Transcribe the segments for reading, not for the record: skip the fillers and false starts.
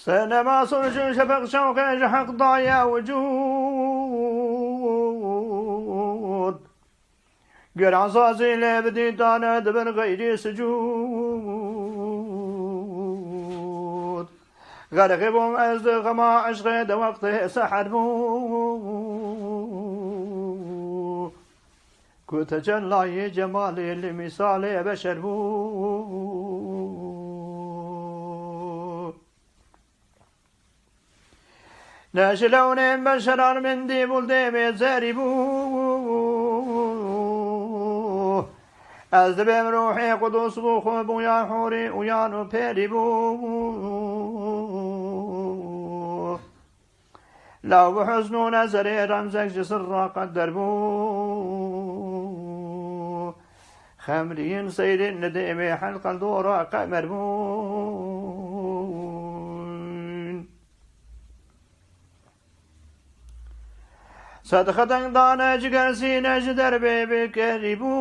سينما صرج شفق شوق جحق ضايا وجود قرع صاصي لبدي طانا دبر غير سجود غرقبهم أزدق ما عشق دا وقته سحر بو كتجلى جمالي لمثال بشر بو ناشلون بشرار من دي بلدي بيزاربو أزدبم روحي قدوس بوخو بويا حوري ويانو بيربو لو بحزنو نزري رمزك جسر قدر بو خمرين سيد الندم حلق الدورة قمر بو صدقة دانا جگر سينا جدر بكربو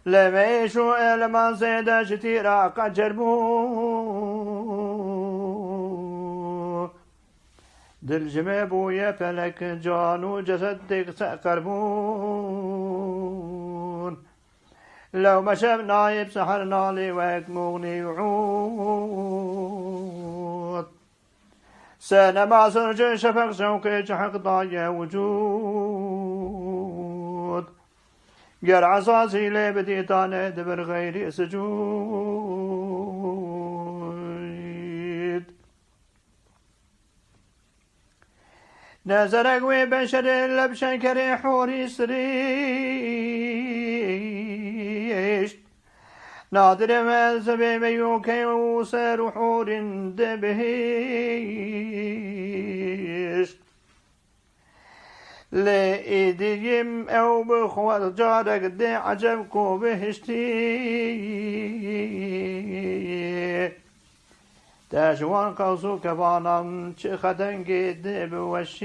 لما يشو إلما سيدا جتيرا قجربو دل جميبو يفلك جانو جسدك سأقربون لو ما شفنا يبسحرنا لي ويكموني وعود سينما صرج شفق شوقي جحق ضايا وجود قرع صاصي لبدي طاني دبر غير سجود نزرق وبشر لبشن كري حوري سريش نادر ما زبي بيوكي وسر حور دبهيش لإيديم أو بخوات جارك دي عجبكو بهشتي تاجوان قوسو كبانم چه خدنگي دي بوشيت